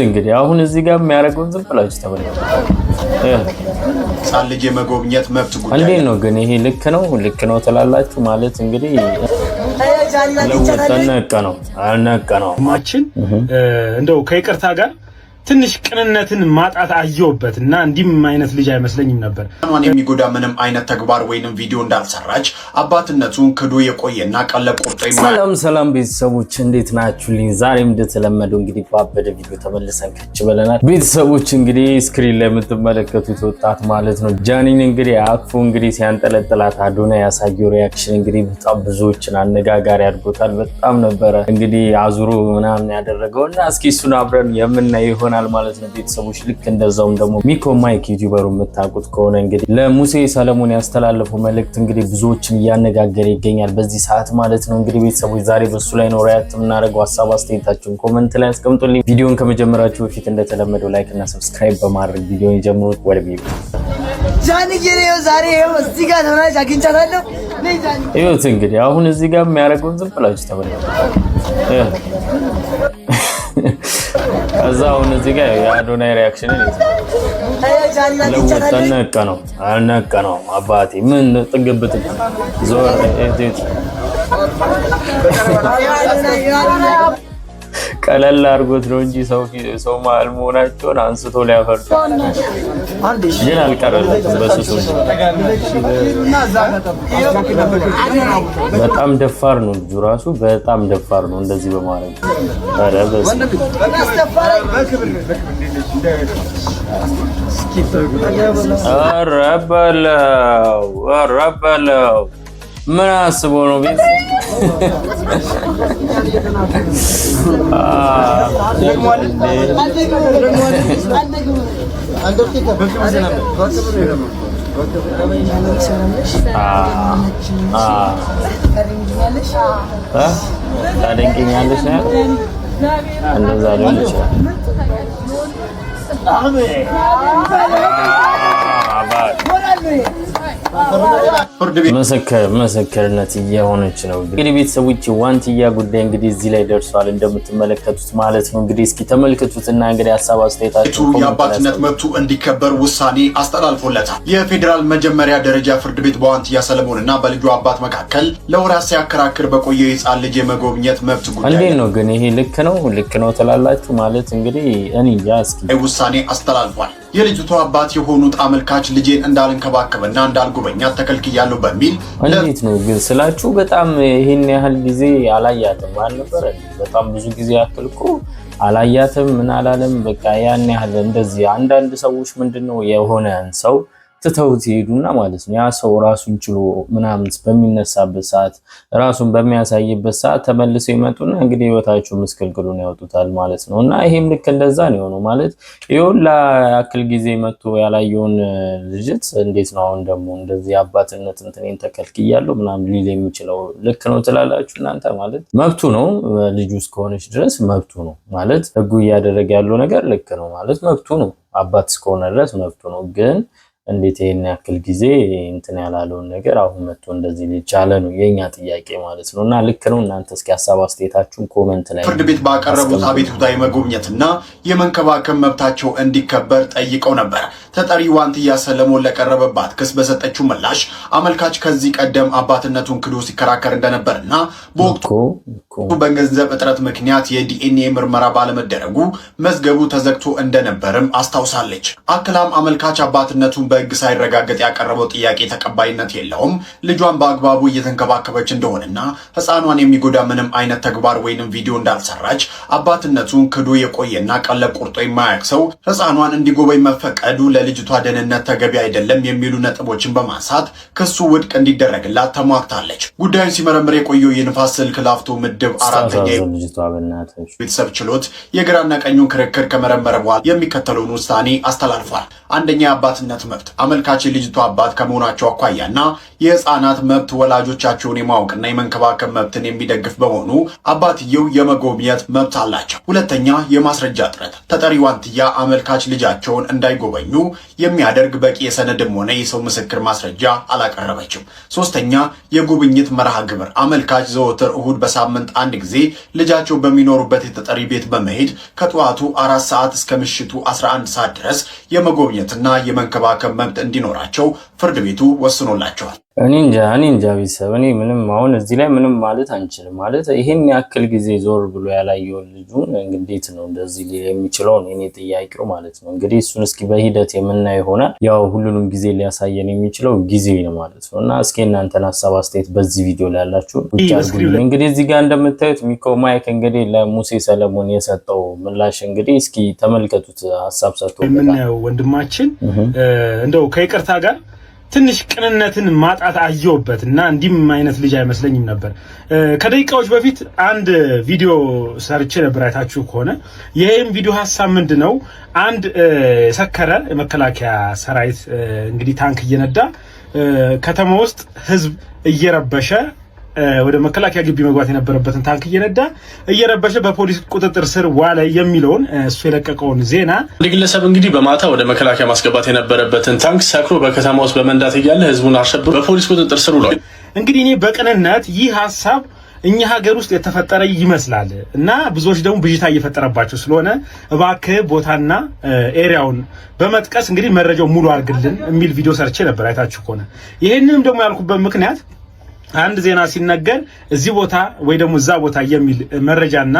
እንግዲህ አሁን እዚህ ጋር የሚያደርገውን ዝም ብላችሁ ተመልከቱ። ሳል ልጅ የመጎብኘት መብት ጉዳይ እንዴት ነው ግን ይሄ ልክ ነው ትላላችሁ? ማለት እንግዲህ ነቀ ነው ማችን እንደው ከይቅርታ ጋር ትንሽ ቅንነትን ማጣት አየውበትና እንዲም አይነት ልጅ አይመስለኝም ነበር። ማን የሚጎዳ ምንም አይነት ተግባር ወይንም ቪዲዮ እንዳልሰራች አባትነቱን ክዶ የቆየና ቀለብ ቆርጦ ሰላም ቤተሰቦች እንዴት ናችሁልኝ? ዛሬም እንደተለመደው እንግዲህ ባበደ ቪዲዮ ተመልሰን ከች ብለናል። ቤተሰቦች እንግዲህ ስክሪን ላይ የምትመለከቱት ወጣት ማለት ነው ጃኒን እንግዲህ አቅፎ እንግዲህ ሲያንጠለጥላት አዶናይ ያሳየው ሪአክሽን እንግዲህ በጣም ብዙዎችን አነጋጋሪ አድርጎታል። በጣም ነበረ እንግዲህ አዙሮ ምናምን ያደረገውና እስኪ እሱን አብረን የምናየው ይሆናል ማለት ነው። ቤተሰቦች ልክ እንደዛውም ደግሞ ሚኮ ማይክ ዩቲዩበሩ የምታውቁት ከሆነ እንግዲህ ለሙሴ ሰለሞን ያስተላለፈው መልእክት እንግዲህ ብዙዎችን እያነጋገረ ይገኛል በዚህ ሰዓት ማለት ነው። እንግዲህ ቤተሰቦች ዛሬ በሱ ላይ ነው ሪአክት የምናደርገው። ሐሳብ አስተያየታችሁን ኮሜንት ላይ አስቀምጡልኝ። ቪዲዮን ከመጀመራችሁ በፊት እንደተለመደው ላይክ እና ሰብስክራይብ በማድረግ ቪዲዮን ጀምሩት። ወደ ቪዲዮ ጃኒ ጌሬው ዛሬ እዚህ ጋር ተናጅ አግኝቻታለሁ። ይኸውት እንግዲህ አሁን እዚህ ጋር የሚያደርገውን ዝም ብላችሁ ተመልከቱ። ከዛ አሁን እዚህ ጋር የአዶናይ ሪአክሽንን ነቀ ነው አባቴ ምን ጥግብት ዞር ቀለል አድርጎት ነው እንጂ ሰው መሀል መሆናቸውን አንስቶ ሊያፈርጡ ግን አልቀረለትም። በስሱ በጣም ደፋር ነው ልጁ ራሱ በጣም ደፋር ነው እንደዚህ በማለት ረበለው ምን አስቦ ነው ቤት ታደንቀኛለሽ ነው እንደዛ ሊሆን ይችላል። ምስክርነት እየሆነች ነው እንግዲህ ቤተሰቦች ዋንትያ ጉዳይ እንግዲህ እዚህ ላይ ደርሷል እንደምትመለከቱት ማለት ነው። እንግዲህ እስኪ ተመልከቱትና እንግዲህ ሐሳብ አስተያየታችሁ የአባትነት መብቱ እንዲከበር ውሳኔ አስተላልፎለታል። የፌዴራል መጀመሪያ ደረጃ ፍርድ ቤት በዋንትያ ሰለሞንና በልጁ አባት መካከል ለወራት ሲያከራክር በቆየው የሕፃን ልጅ የመጎብኘት መብት ጉዳይ እንዴት ነው ግን ይሄ ልክ ነው ትላላችሁ? ማለት እንግዲህ እኔ እስኪ ውሳኔ አስተላልፏል። የልጅቷ አባት የሆኑት አመልካች ልጄን እንዳልንከባከብና እንዳልጎበኛት ተከልክያለሁ በሚል እንዴት ነው ግን ስላችሁ በጣም ይሄን ያህል ጊዜ አላያትም አልነበረ? በጣም ብዙ ጊዜ ያክል እኮ አላያትም ምን አላለም። በቃ ያን ያህል እንደዚህ አንዳንድ ሰዎች ምንድነው የሆነን ሰው ትተውት ይሄዱና ማለት ነው ያ ሰው ራሱን ችሎ ምናምን በሚነሳበት ሰዓት ራሱን በሚያሳይበት ሰዓት ተመልሰው ይመጡና እንግዲህ ህይወታቸው ምስቅልቅሉን ያወጡታል ማለት ነው። እና ይሄም ልክ እንደዛ ነው የሆነው ማለት ይሁላ ያክል ጊዜ መጥቶ ያላየውን ልጅት እንዴት ነው አሁን ደግሞ እንደዚህ አባትነት እንትኔን ተከልክያለሁ ምናምን ሊል የሚችለው? ልክ ነው ትላላችሁ እናንተ? ማለት መብቱ ነው ልጁ እስከሆነች ድረስ መብቱ ነው ማለት ህጉ እያደረገ ያለው ነገር ልክ ነው ማለት መብቱ ነው። አባት እስከሆነ ድረስ መብቱ ነው። ግን እንዴት ይሄን ያክል ጊዜ እንትን ያላለውን ነገር አሁን መጥቶ እንደዚህ ሊቻለ ነው የኛ ጥያቄ ማለት ነውና ልክ ነው። እናንተ እስኪ ሐሳብ አስተያየታችሁን ኮሜንት ላይ ፍርድ ቤት ባቀረቡት አቤቱታ የመጎብኘትና የመንከባከብ መብታቸው እንዲከበር ጠይቀው ነበር። ተጠሪ ዋንትያ ሰለሞን ለቀረበባት ክስ በሰጠችው ምላሽ አመልካች ከዚህ ቀደም አባትነቱን ክዶ ሲከራከር እንደነበርና በወቅቱ በገንዘብ እጥረት ምክንያት የዲኤንኤ ምርመራ ባለመደረጉ መዝገቡ ተዘግቶ እንደነበርም አስታውሳለች። አክላም አመልካች አባትነቱን በሕግ ሳይረጋገጥ ያቀረበው ጥያቄ ተቀባይነት የለውም፣ ልጇን በአግባቡ እየተንከባከበች እንደሆነና ሕፃኗን የሚጎዳ ምንም አይነት ተግባር ወይንም ቪዲዮ እንዳልሰራች አባትነቱን ክዶ የቆየና ቀለብ ቆርጦ የማያውቅ ሰው ሕፃኗን እንዲጎበኝ መፈቀዱ ለልጅቷ ደህንነት ተገቢ አይደለም የሚሉ ነጥቦችን በማንሳት ክሱ ውድቅ እንዲደረግላት ተሟግታለች። ጉዳዩን ሲመረምር የቆየው የንፋስ ስልክ ላፍቶ ምድብ አራተኛ ቤተሰብ ችሎት የግራና ቀኙን ክርክር ከመረመረ በኋላ የሚከተለውን ውሳኔ አስተላልፏል። አንደኛ የአባትነት መብት አመልካች የልጅቷ አባት ከመሆናቸው አኳያና የህፃናት መብት ወላጆቻቸውን የማወቅና የመንከባከብ መብትን የሚደግፍ በመሆኑ አባትየው የመጎብኘት መብት አላቸው። ሁለተኛ የማስረጃ እጥረት ተጠሪ ዋንትያ አመልካች ልጃቸውን እንዳይጎበኙ የሚያደርግ በቂ የሰነድም ሆነ የሰው ምስክር ማስረጃ አላቀረበችም። ሶስተኛ የጉብኝት መርሃ ግብር አመልካች ዘወትር እሁድ በሳምንት አንድ ጊዜ ልጃቸው በሚኖሩበት የተጠሪ ቤት በመሄድ ከጠዋቱ 4 ሰዓት እስከ ምሽቱ 11 ሰዓት ድረስ የመጎብኘትና የመንከባከብ መብት እንዲኖራቸው ፍርድ ቤቱ ወስኖላቸዋል። እኔ እንጃ ቤተሰብ እኔ ምንም አሁን እዚህ ላይ ምንም ማለት አንችልም። ማለት ይሄን ያክል ጊዜ ዞር ብሎ ያላየውን ልጁን እንዴት ነው እንደዚህ የሚችለው ነው እኔ ጥያቄው ማለት ነው። እንግዲህ እሱን እስኪ በሂደት የምናየው ይሆናል። ያው ሁሉንም ጊዜ ሊያሳየን የሚችለው ጊዜ ነው ማለት ነው። እና እስኪ እናንተን ሀሳብ አስተያየት በዚህ ቪዲዮ ላይ ያላችሁ እንግዲህ እዚህ ጋር እንደምታዩት ሚኮ ማይክ እንግዲህ ለሙሴ ሰለሞን የሰጠው ምላሽ እንግዲህ እስኪ ተመልከቱት። ሀሳብ ሰጥቶ የምናየው ወንድማችን እንደው ከይቅርታ ጋር ትንሽ ቅንነትን ማጣት አየውበትና እንዲም አይነት ልጅ አይመስለኝም ነበር። ከደቂቃዎች በፊት አንድ ቪዲዮ ሰርቼ ነበር አይታችሁ ከሆነ። ይሄም ቪዲዮ ሐሳብ ምንድነው? አንድ የሰከረ የመከላከያ ሰራዊት እንግዲህ ታንክ እየነዳ ከተማ ውስጥ ህዝብ እየረበሸ ወደ መከላከያ ግቢ መግባት የነበረበትን ታንክ እየረበሸ በፖሊስ ቁጥጥር ስር ዋለ የሚለውን እሱ የለቀቀውን ዜና ግለሰብ እንግዲህ በማታ ወደ መከላከያ ማስገባት የነበረበትን ታንክ ሰክሮ በከተማ ውስጥ በመንዳት እያለ ህዝቡን አሸብሮ በፖሊስ ቁጥጥር ስር ውሏል። እንግዲህ እኔ በቅንነት ይህ ሐሳብ እኛ ሀገር ውስጥ የተፈጠረ ይመስላል እና ብዙዎች ደግሞ ብዥታ እየፈጠረባቸው ስለሆነ እባክህ ቦታና ኤሪያውን በመጥቀስ እንግዲህ መረጃው ሙሉ አድርግልን የሚል ቪዲዮ ሰርቼ ነበር አይታችሁ ከሆነ። ይሄንንም ደግሞ ያልኩበት ምክንያት አንድ ዜና ሲነገር እዚህ ቦታ ወይ ደግሞ እዛ ቦታ የሚል መረጃና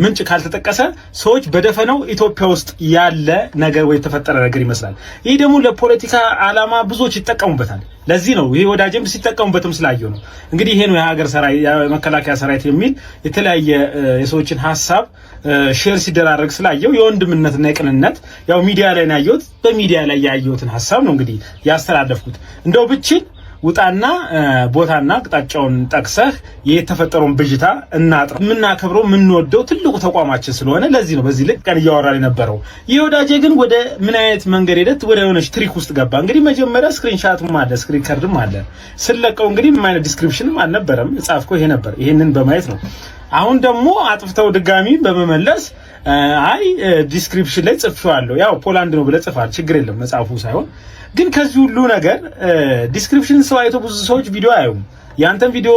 ምንጭ ካልተጠቀሰ ሰዎች በደፈነው ኢትዮጵያ ውስጥ ያለ ነገር ወይ ተፈጠረ ነገር ይመስላል። ይሄ ደግሞ ለፖለቲካ ዓላማ ብዙዎች ይጠቀሙበታል። ለዚህ ነው ይሄ ወዳጅም ሲጠቀሙበትም ስላየው ነው። እንግዲህ ይሄ ነው የሀገር ሰራዊት የመከላከያ ሰራዊት የሚል የተለያየ የሰዎችን ሐሳብ ሼር ሲደራረግ ስላየው የወንድምነትና የቅንነት ያው ሚዲያ ላይ ነው ያየሁት። በሚዲያ ላይ ያየሁትን ሐሳብ ነው እንግዲህ ያስተላለፍኩት። እንደው ብቻ ውጣና ቦታና አቅጣጫውን ጠቅሰህ የተፈጠረውን ብዥታ እናጥራ። የምናከብረው የምንወደው ትልቁ ተቋማችን ስለሆነ ለዚህ ነው በዚህ ልክ ቀን እያወራን የነበረው። የወዳጄ ግን ወደ ምን አይነት መንገድ ሄደት ወደ ሆነች ትሪክ ውስጥ ገባ። እንግዲህ መጀመሪያ ስክሪንሻትም አለ ስክሪን ካርድም አለ ስለቀው እንግዲህ ምን አይነት ዲስክሪፕሽንም አልነበረም ጻፍኮ ይሄ ነበር። ይሄንን በማየት ነው አሁን ደግሞ አጥፍተው ድጋሚ በመመለስ አይ ዲስክሪፕሽን ላይ ጽፌዋለሁ ያው ፖላንድ ነው ብለህ ጽፋል ችግር የለም መጻፉ ሳይሆን ግን ከዚህ ሁሉ ነገር ዲስክሪፕሽን ሰው አይቶ ብዙ ሰዎች ቪዲዮ አያዩም። ያንተን ቪዲዮ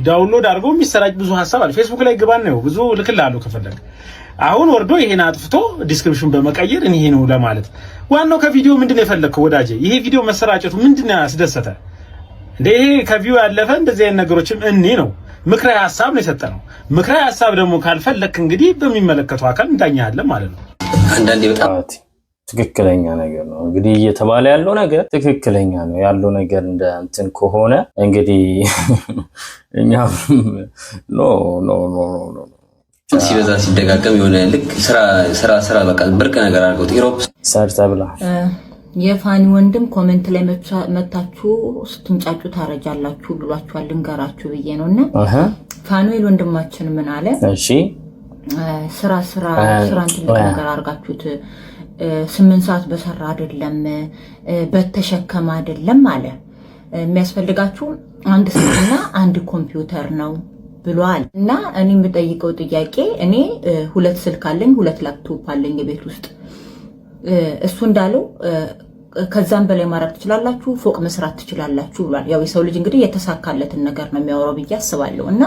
ዳውንሎድ አድርገው የሚሰራጭ ብዙ ሐሳብ አለ። ፌስቡክ ላይ ግባን ነው ብዙ ልክልሃለሁ ከፈለግ። አሁን ወርዶ ይሄን አጥፍቶ ዲስክሪፕሽን በመቀየር ይሄ ነው ለማለት ዋናው ከቪዲዮ ምንድነው የፈለከው ወዳጄ? ይሄ ቪዲዮ መሰራጨቱ ምንድነው ያስደሰተ እንዴ? ይሄ ከቪው ያለፈ እንደዚህ አይነት ነገሮችም እኔ ነው ምክራዊ ሐሳብ ነው የሰጠነው። ምክራዊ ሐሳብ ደግሞ ካልፈለክ እንግዲህ በሚመለከተው አካል እንዳኛለን ማለት ነው። አንዳንዴ በጣም ትክክለኛ ነገር ነው እንግዲህ እየተባለ ያለው ነገር ትክክለኛ ነው ያለው ነገር እንደ እንትን ከሆነ እንግዲህ እኛም ኖ ሲበዛ ሲደጋገም የሆነ ልክ ስራ በቃ ብርቅ ነገር አድርገውት ኢሮፕ ሰርተብላ የፋኒ ወንድም ኮሜንት ላይ መታችሁ ስትንጫጩ ታረጃላችሁ ብሏችኋል። ልንገራችሁ ብዬ ነውና ፋኑኤል ወንድማችን ምን አለ? እሺ ስራን ትልቅ ነገር አድርጋችሁት 8 ሰዓት በሰራ አይደለም በተሸከመ አይደለም አለ። የሚያስፈልጋችሁ አንድ ስልክና አንድ ኮምፒውተር ነው ብሏል። እና እኔ የምጠይቀው ጥያቄ እኔ 2 ስልክ አለኝ 2 ላፕቶፕ አለኝ ቤት ውስጥ እሱ እንዳለው ከዛም በላይ ማድረግ ትችላላችሁ ፎቅ መስራት ትችላላችሁ ብሏል። ያው የሰው ልጅ እንግዲህ የተሳካለትን ነገር ነው የሚያወራው ብዬ አስባለሁ። እና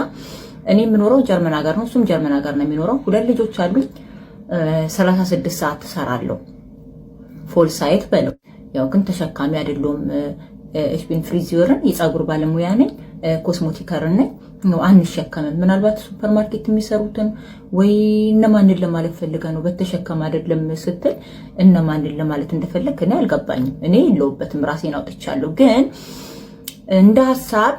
እኔ የምኖረው ጀርመን ሀገር ነው እሱም ጀርመን ሀገር ነው የሚኖረው። 2 ልጆች አሉኝ 36 ሰዓት እሰራለሁ ፎል ሳይት በለው። ያው ግን ተሸካሚ አይደለም። ኤችቢን ፍሪዚየርን የፀጉር ባለሙያ ነኝ ኮስሞቲከር ነኝ ነው አንሸከምም። ምናልባት ሱፐርማርኬት የሚሰሩትን ወይ እነማንን ለማለት ፈልጋ ነው በተሸከም አይደለም ስትል እነማንን ለማለት እንደፈለክ እኔ አልገባኝም። እኔ የለውበትም ራሴን አውጥቻለሁ። ግን እንደ ሐሳብ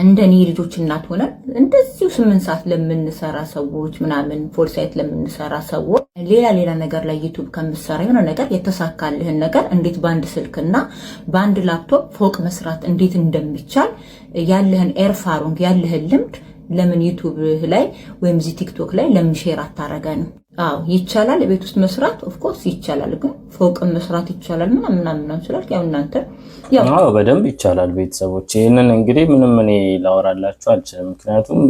እንደኔ ልጆች እናት ሆነ እንደዚሁ 8 ሰዓት ለምንሰራ ሰዎች ምናምን ፎል ሳይት ለምንሰራ ሰዎች ሌላ ነገር ላይ ዩቲዩብ ከምሰራ የሆነ ነገር የተሳካልህን ነገር እንዴት በአንድ ስልክና በአንድ ላፕቶፕ ፎቅ መስራት እንዴት እንደሚቻል ያለህን ኤርፋሮንግ ያለህን ልምድ ለምን ዩቲዩብ ላይ ወይም ዚ ቲክቶክ ላይ ለምን ሼር አታረጋንም? አዎ ይቻላል። ቤት ውስጥ መስራት ኦፍ ኮርስ ይቻላል። ግን ፎቅ መስራት ይቻላል ምናምን ስላልክ ያው እናንተ ያው በደንብ ይቻላል። ቤተሰቦች ይሄንን እንግዲህ ምንም እኔ ላወራላችሁ አልችልም። ምክንያቱም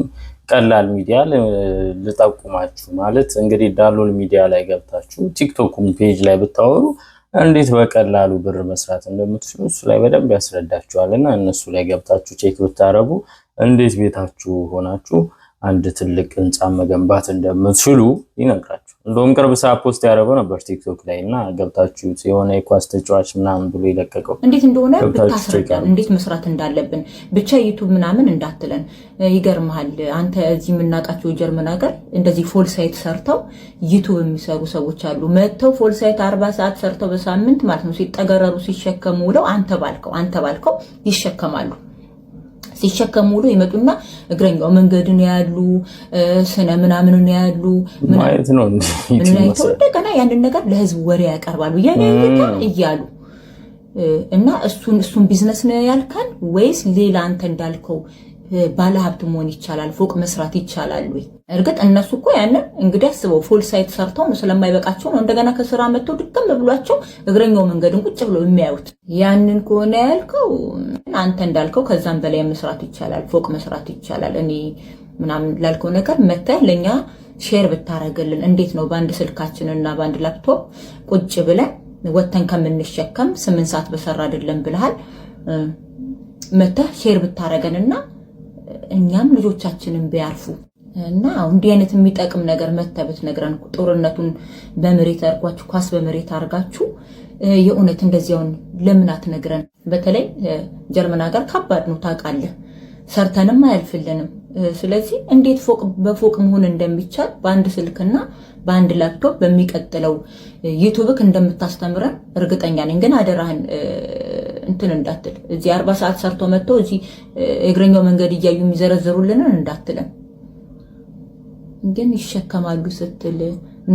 ቀላል ሚዲያ ልጠቁማችሁ። ማለት እንግዲህ ዳሎል ሚዲያ ላይ ገብታችሁ ቲክቶክም ፔጅ ላይ ብታወሩ እንዴት በቀላሉ ብር መስራት እንደምትችሉ እሱ ላይ በደንብ ያስረዳችኋልና እነሱ ላይ ገብታችሁ ቼክ ብታረጉ እንዴት ቤታችሁ ሆናችሁ አንድ ትልቅ ህንጻ መገንባት እንደምትችሉ ይነግራችሁ። እንደውም ቅርብ ሰዓት ፖስት ያደረገው ነበር ቲክቶክ ላይ እና ገብታችሁ የሆነ የኳስ ተጫዋች ምናምን ብሎ የለቀቀው እንዴት እንደሆነ ብታስረዳን እንዴት መስራት እንዳለብን ብቻ ዩቲዩብ ምናምን እንዳትለን። ይገርምሃል አንተ እዚህ የምናውቃቸው ጀርመን ሀገር እንደዚህ ፎል ሳይት ሰርተው ዩቲዩብ የሚሰሩ ሰዎች አሉ። መጥተው ፎል ሳይት 40 ሰዓት ሰርተው በሳምንት ማለት ነው ሲጠገረሩ ሲሸከሙ ውለው አንተ ባልከው ይሸከማሉ። ሲሸከሙ ውለው ይመጡና እግረኛው መንገድን ያሉ ስነ ምናምንን ያሉ ማለት ነው እንደገና ያንን ነገር ለህዝብ ወሬ ያቀርባሉ እያሉ እና እሱን ቢዝነስ ነው ያልካን ወይስ ሌላ አንተ እንዳልከው ባለሀብት መሆን ይቻላል ፎቅ መስራት ይቻላል ወይ? እርግጥ እነሱ እኮ ያንን እንግዲህ አስበው ፉል ሳይት ሰርተው ነው ስለማይበቃቸው ነው እንደገና ከስራ መጥተው ድክም ብሏቸው እግረኛው መንገድን ቁጭ ብለው የሚያዩት። ያንን ከሆነ ያልከው አንተ እንዳልከው ከዛም በላይ መስራት ይቻላል ፎቅ መስራት ይቻላል እኔ ምናምን ላልከው ነገር መተህ ለኛ ሼር ብታረጋልን እንዴት ነው በአንድ ስልካችንና በአንድ ላፕቶፕ ቁጭ ብለን ወተን ከምንሸከም 8 ሰዓት በሰራ አይደለም ብለሃል መተህ ሼር ብታረጋልና እኛም ልጆቻችንን ቢያርፉ እና እንዲህ አይነት የሚጠቅም ነገር መተበት ነግረን ጦርነቱን በመሬት አርጓችሁ ኳስ በመሬት አርጋችሁ የኡነት እንደዚያውን ለምን አትነግረን? በተለይ ጀርመን ሀገር ከባድ ነው ታውቃለህ፣ ሰርተንም አያልፍልንም። ስለዚህ እንዴት ፎቅ በፎቅ መሆን እንደሚቻል በአንድ ስልክና በአንድ ላፕቶፕ በሚቀጥለው ዩቲዩብክ እንደምታስተምረን እርግጠኛ ነኝ። ግን አደራህን እንትን እንዳትል እዚህ 40 ሰዓት ሰርቶ መጥቶ እዚህ እግረኛው መንገድ እያዩ የሚዘረዘሩልንን እንዳትለን። ግን ይሸከማሉ ስትል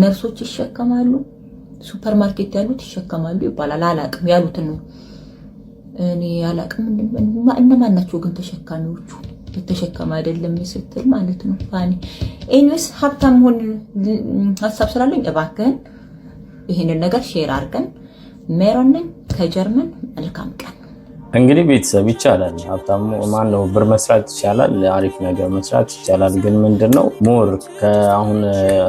ነርሶች ይሸከማሉ፣ ሱፐርማርኬት ያሉት ይሸከማሉ ይባላል። አላቅም ያሉትን ነው እኔ አላቅም። እነማን ናቸው ግን ተሸካሚዎቹ? ተሸከማ አይደለም ስትል ማለት ነው ፋኒ። ኤኒዌይስ ሀብታም ሆን ሀሳብ ስላለኝ እባክህን ይሄንን ነገር ሼር አድርገን። ሜሮን ነኝ ከጀርመን። መልካም ቀን። እንግዲህ ቤተሰብ ይቻላል ሀብታም ማን ነው ብር መስራት ይቻላል፣ አሪፍ ነገር መስራት ይቻላል። ግን ምንድነው ሞር አሁን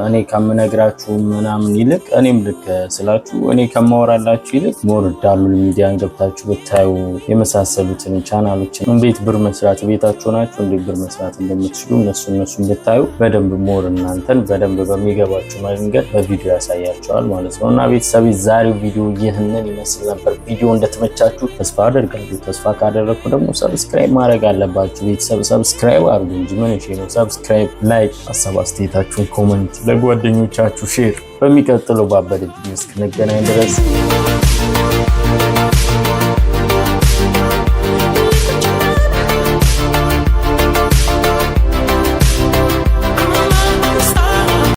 እኔ ከምነግራችሁ ምናምን ይልቅ እኔም ልክ ስላችሁ እኔ ከማወራላችሁ ይልቅ ሞር ዳሎል ሚዲያን ገብታችሁ ብታዩ የመሳሰሉትን ቻናሎችን እንዴት ብር መስራት ቤታችሁ ናችሁ እንዴት ብር መስራት እንደምትችሉ እነሱን ብታዩ በደንብ ሞር እናንተን በደንብ በሚገባችሁ መንገድ በቪዲዮ ያሳያቸዋል ማለት ነው። እና ቤተሰብ ዛሬው ቪዲዮ ይህንን ይመስል ነበር። ቪዲዮ እንደተመቻችሁ ተስፋ አደርጋለሁ። ተስፋ ካደረኩ ደግሞ ሰብስክራይብ ማድረግ አለባችሁ። ቤተሰብ ሰብስክራይብ አድርጉ እንጂ ምን ነው ሰብስክራይብ፣ ላይክ፣ ሀሳብ አስተያየታችሁን ኮሜንት ለጓደኞቻችሁ ሼር። በሚቀጥለው ባበደ እስክንገናኝ ድረስ